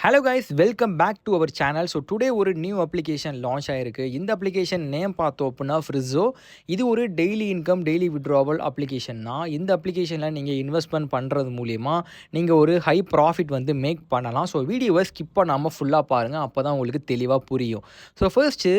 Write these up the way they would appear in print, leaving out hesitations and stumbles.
Hello guys, welcome back to our channel. So today ஒரு new application launch ஆயிருக்கு. இந்த application name பார்த்தோம் அப்படின்னா ஃப்ரிஸோ. இது ஒரு daily income daily withdrawal application தான். இந்த அப்ளிகேஷனில் நீங்கள் இன்வெஸ்ட்மெண்ட் பண்ணுறது மூலிமா நீங்கள் ஒரு ஹை ப்ராஃபிட் வந்து மேக் பண்ணலாம். ஸோ வீடியோவை ஸ்கிப் பண்ணாமல் ஃபுல்லாக பாருங்கள், அப்போ தான் உங்களுக்கு தெளிவாக புரியும். ஸோ ஃபர்ஸ்ட்டு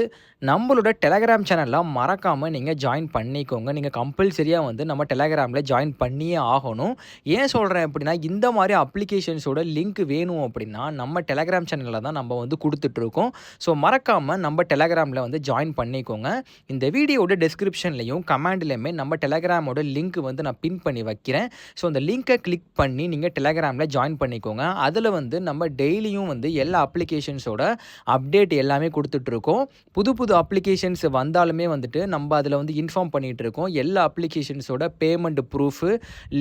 நம்மளோட டெலகிராம் சேனலில் மறக்காமல் நீங்கள் ஜாயின் பண்ணிக்கோங்க. நீங்கள் கம்பல்சரியாக வந்து நம்ம டெலகிராமில் ஜாயின் பண்ணியே ஆகணும். ஏன் சொல்கிறேன் அப்படின்னா, இந்த மாதிரி அப்ளிகேஷன்ஸோட லிங்க் வேணும் அப்படின்னா நம்ம டெலகிராம் சேனலில் தான் நம்ம வந்து கொடுத்துட்ருக்கோம். ஸோ மறக்காமல் நம்ம டெலகிராமில் வந்து ஜாயின் பண்ணிக்கோங்க. இந்த வீடியோட டிஸ்கிரிப்ஷன்லையும் கமெண்ட்லையுமே நம்ம டெலகிராமோட லிங்க் வந்து நான் பின் பண்ணி வைக்கிறேன். ஸோ அந்த லிங்க்கை கிளிக் பண்ணி நீங்கள் டெலகிராமில் ஜாயின் பண்ணிக்கோங்க. அதில் வந்து நம்ம டெய்லியும் வந்து எல்லா அப்ளிகேஷன்ஸோட அப்டேட் எல்லாமே கொடுத்துட்ருக்கோம். புது புது அப்ளிகேஷன்ஸ் வந்தாலுமே வந்துட்டு நம்ம அதில் வந்து இன்ஃபார்ம் பண்ணிகிட்டு இருக்கோம். எல்லா அப்ளிகேஷன்ஸோட பேமெண்ட் ப்ரூஃபு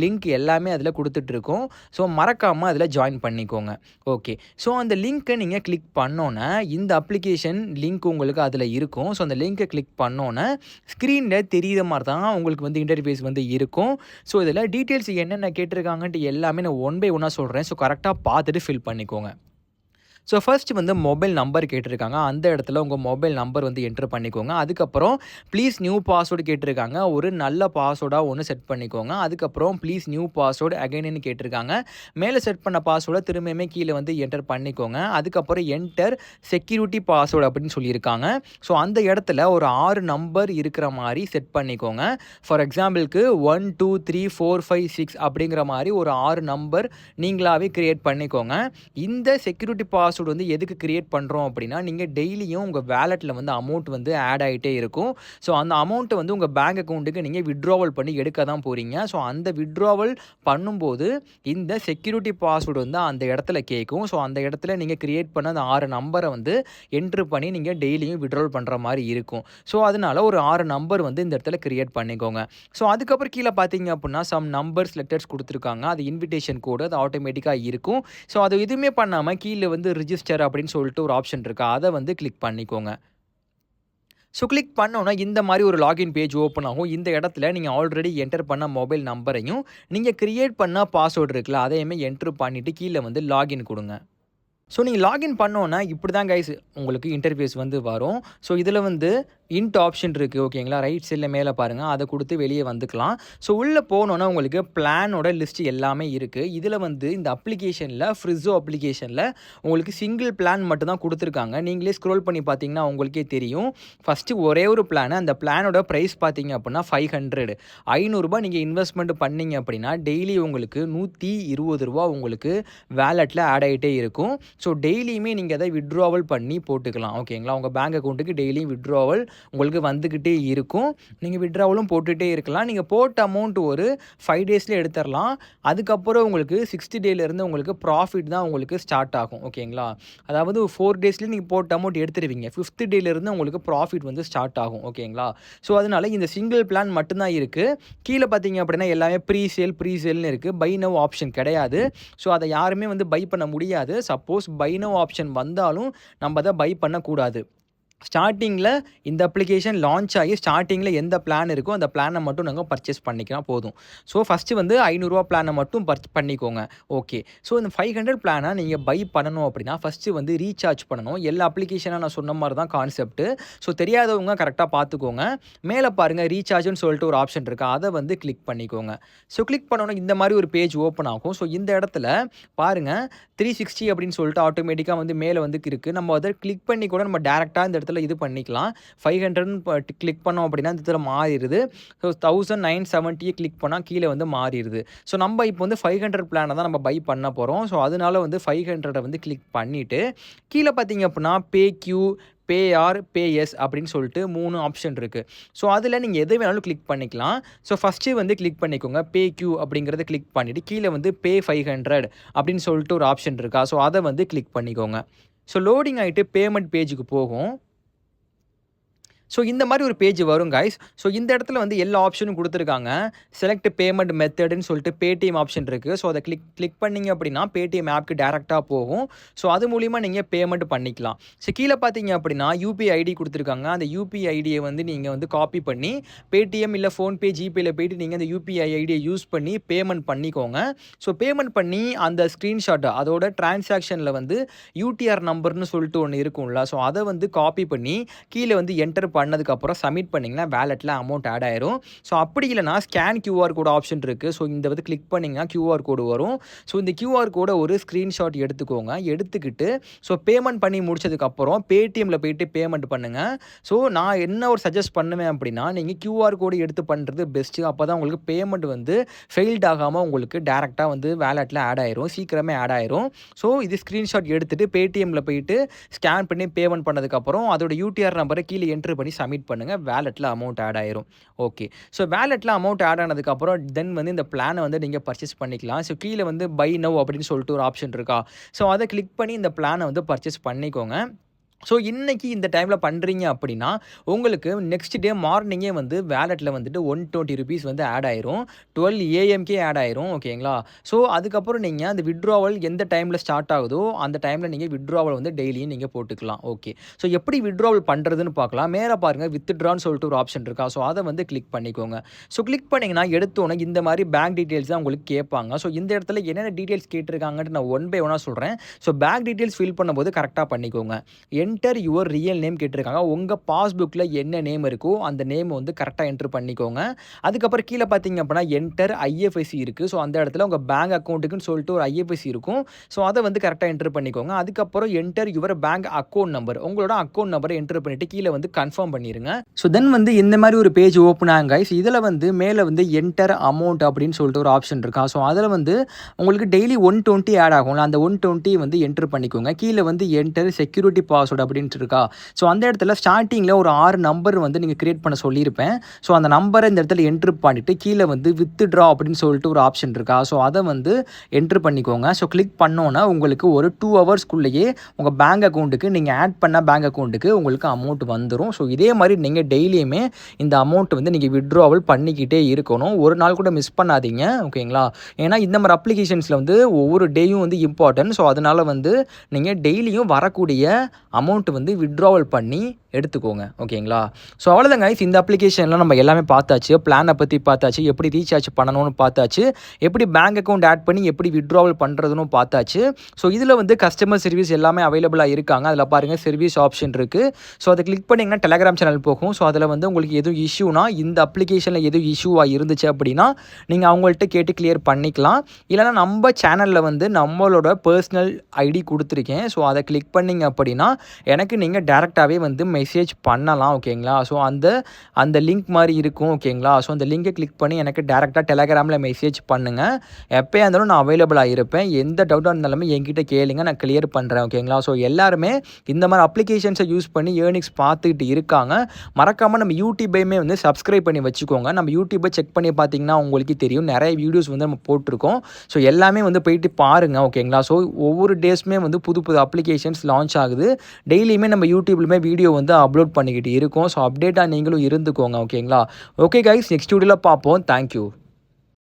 லிங்க் எல்லாமே அதில் கொடுத்துட்ருக்கோம். ஸோ மறக்காமல் அதில் ஜாயின் பண்ணிக்கோங்க. ஓகே, ஸோ அந்த லிங்க்கை நீங்கள் கிளிக் பண்ணோன்னே இந்த அப்ளிகேஷன் லிங்க் உங்களுக்கு அதில் இருக்கும். ஸோ அந்த லிங்க்கை கிளிக் பண்ணோன்னே ஸ்க்ரீனில் தெரிகிற மாதிரி தான் உங்களுக்கு வந்து இன்டர்ஃபேஸ் வந்து இருக்கும். ஸோ இதில் டீட்டெயில்ஸ் என்னென்ன கேட்டிருக்காங்கன்ட்டு எல்லாமே நான் ஒன் பை ஒன்னாக சொல்கிறேன். ஸோ கரெக்டாக பார்த்துட்டு ஃபில் பண்ணிக்கோங்க. ஸோ ஃபர்ஸ்ட் வந்து மொபைல் நம்பர் கேட்டிருக்காங்க. அந்த இடத்துல உங்கள் மொபைல் நம்பர் வந்து என்ட்ரு பண்ணிக்கோங்க. அதுக்கப்புறம் ப்ளீஸ் நியூ பாஸ்வேர்டு கேட்டிருக்காங்க. ஒரு நல்ல பாஸ்வேர்டாக ஒன்று செட் பண்ணிக்கோங்க. அதுக்கப்புறம் ப்ளீஸ் நியூ பாஸ்வேர்டு அகைன்னு கேட்டிருக்காங்க. மேலே செட் பண்ண பாஸ்வேர்டை திரும்பியுமே கீழே வந்து என்டர் பண்ணிக்கோங்க. அதுக்கப்புறம் என்டர் செக்யூரிட்டி பாஸ்வேர்டு அப்படின்னு சொல்லியிருக்காங்க. ஸோ அந்த இடத்துல ஒரு 6 நம்பர் இருக்கிற மாதிரி செட் பண்ணிக்கோங்க. ஃபார் எக்ஸாம்பிளுக்கு 1 2 3 4 5 6 அப்படிங்கிற மாதிரி ஒரு 6 நம்பர் நீங்களாகவே க்ரியேட் பண்ணிக்கோங்க. இந்த செக்யூரிட்டி பாஸ்வேர்டு வந்து எதுக்கு கிரியேட் பண்ணுறோம் அப்படின்னா, நீங்கள் டெய்லியும் உங்கள் வேலெட்டில் வந்து அமௌண்ட் வந்து ஆட் ஆகிட்டே இருக்கும். ஸோ அந்த அமௌண்ட்டை வந்து உங்கள் பேங்க் அக்கௌண்ட்டுக்கு நீங்கள் வித்ட்ராவல் பண்ணி எடுக்க தான் போகிறீங்க. ஸோ அந்த வித்ட்ராவல் பண்ணும்போது இந்த செக்யூரிட்டி பாஸ்வேர்டு வந்து அந்த இடத்துல கேட்கும். ஸோ அந்த இடத்துல நீங்கள் கிரியேட் பண்ண அந்த 6 நம்பரை வந்து என்ட்ரு பண்ணி நீங்கள் டெய்லியும் வித்ட்ராவல் பண்ணுற மாதிரி இருக்கும். ஸோ அதனால ஒரு 6 நம்பர் வந்து இந்த இடத்துல கிரியேட் பண்ணிக்கோங்க. ஸோ அதுக்கப்புறம் கீழே பார்த்தீங்க அப்படின்னா சம் நம்பர்ஸ் லெட்டர்ஸ் கொடுத்துருக்காங்க. அது இன்விடேஷன் கோடு, அது ஆட்டோமேட்டிக்காக இருக்கும். ஸோ அது எதுவுமே பண்ணாமல் கீழே வந்து ரிஜிஸ்டர் அப்படின்னு சொல்லிட்டு ஒரு ஆப்ஷன் இருக்குது, அதை வந்து கிளிக் பண்ணிக்கோங்க. ஸோ கிளிக் பண்ணோன்னா இந்த மாதிரி ஒரு லாகின் பேஜ் ஓப்பன் ஆகும். இந்த இடத்துல நீங்கள் ஆல்ரெடி என்டர் பண்ண மொபைல் நம்பரையும் நீங்கள் கிரியேட் பண்ண பாஸ்வேர்டு இருக்குல்ல, அதையுமே என்ட்ரு பண்ணிவிட்டு கீழே வந்து லாகின் கொடுங்க. ஸோ நீங்கள் லாகின் பண்ணோன்னா இப்படி தான் கைஸ் உங்களுக்கு இன்டர்ஃபேஸ் வந்து வரும். ஸோ இதில் வந்து இன்ட் ஆப்ஷன் இருக்குது, ஓகேங்களா. ரைட் சைடில் மேலே பாருங்கள், அதை கொடுத்து வெளியே வந்துக்கலாம். ஸோ உள்ளே போனோன்னா உங்களுக்கு பிளானோட லிஸ்ட் எல்லாமே இருக்குது. இதில் வந்து இந்த அப்ளிகேஷனில் ஃப்ரிஸோ அப்ளிகேஷனில் உங்களுக்கு சிங்கிள் பிளான் மட்டும் தான் கொடுத்துருக்காங்க. நீங்களே ஸ்க்ரோல் பண்ணி பார்த்தீங்கன்னா உங்களுக்கே தெரியும். ஃபஸ்ட்டு ஒரே ஒரு பிளான், அந்த பிளானோட ப்ரைஸ் பார்த்தீங்க அப்படின்னா 500 500 நீங்கள் இன்வெஸ்ட்மெண்ட் பண்ணிங்க அப்படின்னா டெய்லி உங்களுக்கு 120 ரூபா உங்களுக்கு வேலெட்டில் ஆட் ஆகிட்டே இருக்கும். ஸோ டெய்லியுமே நீங்கள் அதை வித்ட்ராவல் பண்ணி போட்டுக்கலாம், ஓகேங்களா. உங்கள் பேங்க் அக்கௌண்ட்டுக்கு டெய்லியும் வித்ட்ராவல் உங்களுக்கு வந்துக்கிட்டே இருக்கும். நீங்கள் வித்ட்ராவலும் போட்டுகிட்டே இருக்கலாம். நீங்கள் போட்ட அமௌண்ட் ஒரு 5 டேஸில் எடுத்துடலாம். அதுக்கப்புறம் உங்களுக்கு 60 டேலேருந்து உங்களுக்கு ப்ராஃபிட் தான் உங்களுக்கு ஸ்டார்ட் ஆகும், ஓகேங்களா. அதாவது 4 டேஸ்லேயே நீங்கள் போட்ட அமௌண்ட் எடுத்துருவீங்க. 5th டேலேருந்து உங்களுக்கு ப்ராஃபிட் வந்து ஸ்டார்ட் ஆகும், ஓகேங்களா. ஸோ அதனால இந்த சிங்கிள் பிளான் மட்டும்தான் இருக்குது. கீழே பார்த்தீங்க அப்படின்னா எல்லாமே ப்ரீ சேல்னு இருக்குது. பை நவ் ஆப்ஷன் கிடையாது. ஸோ அதை யாருமே வந்து பை பண்ண முடியாது. சப்போஸ் பை நவ் ஆப்ஷன் வந்தாலும் நம்ம அதை பை பண்ணக்கூடாது. ஸ்டார்டிங்கில் இந்த அப்ளிகேஷன் லான்ச் ஆகி ஸ்டார்டிங்கில் எந்த பிளான் இருக்கோ அந்த பிளானை மட்டும் நாங்கள் பர்ச்சேஸ் பண்ணிக்கலாம் போதும். ஸோ ஃபஸ்ட்டு வந்து 500 பிளானை மட்டும் பண்ணிக்கோங்க. ஓகே, ஸோ இந்த 500 பிளானை நீங்கள் பை பண்ணணும் அப்படின்னா ஃபஸ்ட்டு வந்து ரீசார்ஜ் பண்ணணும். எல்லா அப்ளிகேஷனாக நான் சொன்ன மாதிரி தான் கான்செப்ட்டு. ஸோ தெரியாதவங்க கரெக்டாக பார்த்துக்கோங்க. மேலே பாருங்கள் ரீசார்ஜ்னு சொல்லிட்டு ஒரு ஆப்ஷன் இருக்குது, அதை வந்து கிளிக் பண்ணிக்கோங்க. ஸோ கிளிக் பண்ணோன்னா இந்த மாதிரி ஒரு பேஜ் ஓப்பன் ஆகும். ஸோ இந்த இடத்துல பாருங்கள் 360 அப்படின்னு சொல்லிட்டு ஆட்டோமேட்டிக்காக வந்து மேலே வந்து இருக்குது. நம்ம அதை கிளிக் பண்ணி கூட நம்ம டேரெக்டாக இந்த இடத்துல இது பண்ணிக்கலாம். 500 கிளிக் பண்ணோம் அப்படின்னா இந்த இடத்துல மாறிடுது. ஸோ 1970 கிளிக் பண்ணால் கீழே வந்து மாறிடுது. ஸோ நம்ம இப்போ வந்து 500 பிளானை தான் நம்ம பை பண்ண போகிறோம். ஸோ அதனால வந்து 500 வந்து கிளிக் பண்ணிவிட்டு கீழே பார்த்தீங்க அப்படின்னா பே கியூ, பே ஆர், பே எஸ் அப்படின்னு சொல்லிட்டு 3 ஆப்ஷன் இருக்குது. ஸோ அதில் நீங்கள் எது வேணாலும் கிளிக் பண்ணிக்கலாம். ஸோ ஃபஸ்ட்டு வந்து கிளிக் பண்ணிக்கோங்க. பே கியூ அப்படிங்கிறத கிளிக் பண்ணிவிட்டு கீழே வந்து பே 500 அப்படின்னு சொல்லிட்டு ஒரு ஆப்ஷன் இருக்கா, ஸோ அதை வந்து கிளிக் பண்ணிக்கோங்க. ஸோ லோடிங் ஆகிட்டு பேமெண்ட் பேஜுக்கு போகும். ஸோ இந்த மாதிரி ஒரு பேஜ் வரும் கைஸ். ஸோ இந்த இடத்துல வந்து எல்லா ஆப்ஷனும் குடுத்துருக்காங்க. செலக்ட் பேமெண்ட் மெத்தடுன்னு சொல்லிட்டு பேடிஎம் ஆப்ஷன் இருக்கு. ஸோ அத கிளிக் பண்ணீங்க அப்படின்னா, பேடிஎம் ஆப்க்கு டைரக்ட்டா போகும். ஸோ அது மூலியமா நீங்க பேமெண்ட் பண்ணிக்கலாம். ஸோ கீழ பார்த்தீங்க அப்படின்னா, யுபிஐ ஐடி குடுத்துருக்காங்க. அந்த யுபிஐ ஐடிய வந்து நீங்க வந்து காப்பி பண்ணி, பேடிஎம் இல்ல ஃபோன்பே, ஜிபேல போயிட்டு நீங்க அந்த யுபிஐ ஐடிய யூஸ் பண்ணி பேமெண்ட் பண்ணிக்கோங்க. ஸோ பேமெண்ட் பண்ணி அந்த ஸ்க்ரீன்ஷாட் அதோட டிரான்சாக்ஷன்ல வந்து யூடிஆர் நம்பர்ன்னு சொல்லிட்டு ஒண்ணு இருக்கும்ல. ஸோ அத வந்து காப்பி பண்ணி கீழ வந்து என்டர் பண்ணதுக்கப்புறம் சப்மிட் பண்ணிங்கன்னா வேலெட்டில் அமௌண்ட் ஆட் ஆயிரும். ஸோ அப்படி இல்லைனா ஸ்கேன் கியூஆர் கோட் ஆப்ஷன் இருக்குது. ஸோ இந்த வந்து கிளிக் பண்ணிங்கன்னா கியூஆர் கோடு வரும். ஸோ இந்த கியூஆர் கோடை ஒரு ஸ்க்ரீன்ஷாட் எடுத்துக்கோங்க. எடுத்துக்கிட்டு ஸோ பேமெண்ட் பண்ணி முடிச்சதுக்கப்புறம் பேடிஎம்மில் போயிட்டு பேமெண்ட் பண்ணுங்கள். ஸோ நான் என்ன ஒரு சஜஸ்ட் பண்ணுவேன் அப்படின்னா, நீங்கள் கியூஆர் கோடு எடுத்து பண்ணுறது பெஸ்ட்டு. அப்போ தான் உங்களுக்கு பேமெண்ட் வந்து ஃபெயில்ட் ஆகாமல் உங்களுக்கு டேரெக்டாக வந்து வேலெட்டில் ஆட் ஆயிரும். சீக்கிரமே ஆட் ஆயிரும். ஸோ இது ஸ்க்ரீன்ஷாட் எடுத்துகிட்டு பேடிஎம்மில் போயிட்டு ஸ்கேன் பண்ணி பேமெண்ட் பண்ணதுக்கப்புறம் அதோட யூடிஆர் நம்பரை கீழே என்ட்ரு பண்ணி சப்மிட் பண்ணுங்கள். வேலெட்டில் அமௌண்ட் ஆட் ஆயிரும். ஓகே. ஸோ வேலெட்டில் அமௌண்ட் ஆட் ஆனதுக்கப்புறம் தென் வந்து இந்த பிளானை வந்து நீங்கள் பர்ச்சேஸ் பண்ணிக்கலாம். ஸோ கீழே வந்து பை நவ் அப்படின்னு சொல்லிட்டு ஒரு ஆப்ஷன் இருக்கா. ஸோ அதை கிளிக் பண்ணி இந்த பிளானை வந்து பர்ச்சேஸ் பண்ணிக்கோங்க. ஸோ இன்னைக்கு இந்த டைமில் பண்ணுறீங்க அப்படின்னா, உங்களுக்கு நெக்ஸ்ட் டே மார்னிங்கே வந்து வேலெட்டில் வந்துட்டு ₹120 வந்து ஆட் ஆயிரும். 12 ஏஎம்கே ஆட் ஆயிரும். ஓகேங்களா. ஸோ அதுக்கப்புறம் நீங்கள் அந்த வித்ட்ராவல் எந்த டைமில் ஸ்டார்ட் ஆகுதோ அந்த டைமில் நீங்கள் வித்ட்ராவல் வந்து டெய்லியும் நீங்கள் போட்டுக்கலாம். ஓகே. ஸோ எப்படி வித்ட்ராவல் பண்ணுறதுன்னு பார்க்கலாம். மேலே பாருங்கள் வித்ட்ரான்னு சொல்லிட்டு ஒரு ஆப்ஷன் இருக்கா. ஸோ அதை வந்து கிளிக் பண்ணிக்கோங்க. ஸோ கிளிக் பண்ணிங்கன்னா எடுத்தோன்னே இந்த மாதிரி பேங்க் டீட்டெயில்ஸ் தான் உங்களுக்கு கேட்பாங்க. ஸோ இந்த இடத்துல என்னென்ன டீட்டெயில்ஸ் கேட்டிருக்காங்கன்ட்டு நான் ஒன் பை ஒன்னாக சொல்கிறேன். ஸோ பேங்க் டீட்டெயில்ஸ் ஃபில் பண்ணும்போது கரெக்டாக பண்ணிக்கோங்க. என்டர் யுவர் ரியல் நேம் கேட்டிருக்காங்க. உங்கள் பாஸ்புக்கில் என்ன நேம் இருக்கோ அந்த நேம் வந்து கரெக்டாக என்ட்ரு பண்ணிக்கோங்க. அதுக்கப்புறம் கீழே பார்த்தீங்க அப்படின்னா என்டர் ஐஎஃப்எஸ்சி இருக்குது. ஸோ அந்த இடத்துல உங்கள் பேங்க் அக்கௌண்ட்டுக்குன்னு சொல்லிட்டு ஒரு ஐஎஃப்எஸ்சி இருக்கும். ஸோ அதை வந்து கரெக்டாக என்ட்ரு பண்ணிக்கோங்க. அதுக்கப்புறம் enter your bank account number, உங்களோட அக்கௌண்ட் நம்பரை என்ட்ரு பண்ணிவிட்டு கீழே வந்து கன்ஃபார்ம் பண்ணிடுங்க. ஸோ தென் வந்து இந்த மாதிரி ஒரு பேஜ் ஓப்பன் ஆகும் கைஸ். இதில் வந்து மேலே வந்து என்டர் அமௌண்ட் அப்படின்னு சொல்லிட்டு ஒரு ஆப்ஷன் இருக்கா. ஸோ அதில் வந்து உங்களுக்கு டெய்லி 120 ஆட் ஆகும்ல, அந்த 120 வந்து என்ட்ரு பண்ணிக்கோங்க. கீழே வந்து என்டர் செக்யூரிட்டி பாஸ்வேர்டு அப்படின்ட்டு இருக்கா. ஸோ அந்த இடத்துல ஸ்டார்டிங்கில் ஒரு 6 நம்பர் வந்து நீங்கள் கிரியேட் பண்ண சொல்லியிருப்பேன். ஸோ அந்த நம்பரை இந்த இடத்துல என்ட்ரு பண்ணிவிட்டு கீழே வந்து வித்ட்ரா அப்படின்னு சொல்லிட்டு ஒரு ஆப்ஷன் இருக்கா. ஸோ அதை வந்து என்ட்ரு பண்ணிக்கோங்க. ஸோ கிளிக் பண்ணோன்னா உங்களுக்கு ஒரு 2 ஹவர்ஸ்க்குள்ளேயே உங்கள் பேங்க் அக்கௌண்ட்டுக்கு நீங்கள் ஆட் பண்ண பேங்க் அக்கௌண்ட்டுக்கு உங்களுக்கு அமௌண்ட் வந்துடும். ஸோ இதே மாதிரி நீங்கள் டெய்லியுமே இந்த அமௌண்ட் வந்து நீங்கள் வித்ட்ராவல் பண்ணிக்கிட்டே இருக்கணும். ஒரு நாள் கூட மிஸ் பண்ணாதீங்க. ஓகேங்களா. ஏன்னா இந்த மாதிரி அப்ளிகேஷன்ஸில் வந்து ஒவ்வொரு டேயும் வந்து இம்பார்ட்டன்ட். ஸோ அதனால் வந்து நீங்கள் டெய்லியும் வரக்கூடிய அமௌண்ட் வந்து வித்ட்ராவல் பண்ணி எடுத்துக்கோங்க. ஓகேங்களா. ஸோ அவ்வளோதான் கைஸ். இந்த அப்ளிகேஷனில் நம்ம எல்லாமே பார்த்தாச்சு. பிளானை பற்றி பார்த்தாச்சு, எப்படி ரீசார்ஜ் பண்ணணும்னு பார்த்தாச்சு, எப்படி பேங்க் அக்கௌண்ட் ஆட் பண்ணி எப்படி வித்ட்ராவல் பண்ணுறதுன்னு பார்த்தாச்சு. ஸோ இதில் வந்து கஸ்டமர் சர்வீஸ் எல்லாமே அவைலபிளாக இருக்காங்க. அதில் பாருங்கள் சர்வீஸ் ஆப்ஷன் இருக்குது. ஸோ அதை கிளிக் பண்ணிங்கன்னா டெலகிராம் சேனல் போகும். ஸோ அதில் வந்து உங்களுக்கு எதுவும் இஷ்யூனா, இந்த அப்ளிகேஷனில் எதுவும் இஷ்யூவாக இருந்துச்சு அப்படின்னா நீங்கள் அவங்கள்ட்ட கேட்டு கிளியர் பண்ணிக்கலாம். இல்லைனா நம்ம சேனலில் வந்து நம்மளோட பர்சனல் ஐடி கொடுத்துருக்கேன். ஸோ அதை கிளிக் பண்ணிங்க அப்படின்னா எனக்கு நீங்கள் டேரெக்டாகவே வந்து மெசேஜ் பண்ணலாம். ஓகேங்களா. ஸோ அந்த லிங்க் மாதிரி இருக்கும். ஓகேங்களா. ஸோ அந்த லிங்கை கிளிக் பண்ணி எனக்கு டேரெக்டாக டெலகிராமில் மெசேஜ் பண்ணுங்கள். எப்போயா இருந்தாலும் நான் அவைலபிளாக இருப்பேன். எந்த டவுட்டாக இருந்தாலுமே என்கிட்ட கேளுங்க, நான் கிளியர் பண்ணுறேன். ஓகேங்களா. ஸோ எல்லாருமே இந்த மாதிரி அப்ளிகேஷன்ஸை யூஸ் பண்ணி ஏர்னிங்ஸ் பார்த்துக்கிட்டு இருக்காங்க. மறக்காமல் நம்ம யூடியூபையுமே வந்து சப்ஸ்கிரைப் பண்ணி வச்சுக்கோங்க. நம்ம யூடியூப்பை செக் பண்ணி பார்த்தீங்கன்னா உங்களுக்கு தெரியும், நிறைய வீடியோஸ் வந்து நம்ம போட்டிருக்கோம். ஸோ எல்லாமே வந்து போயிட்டு பாருங்கள். ஓகேங்களா. ஸோ ஒவ்வொரு டேஸுமே வந்து புது புது அப்ளிகேஷன்ஸ் லான்ச் ஆகுது. டெய்லியுமே நம்ம யூடியூப்லையுமே வீடியோ வந்து அப்லோட் பண்ணிக்கிட்டு இருக்கோம். ஸோ அப்டேட்டாக நீங்களும் இருந்துக்கோங்க. ஓகேங்களா. ஓகே கைஸ், நெக்ஸ்ட் வீடியோவில் பார்ப்போம். தேங்க்யூ.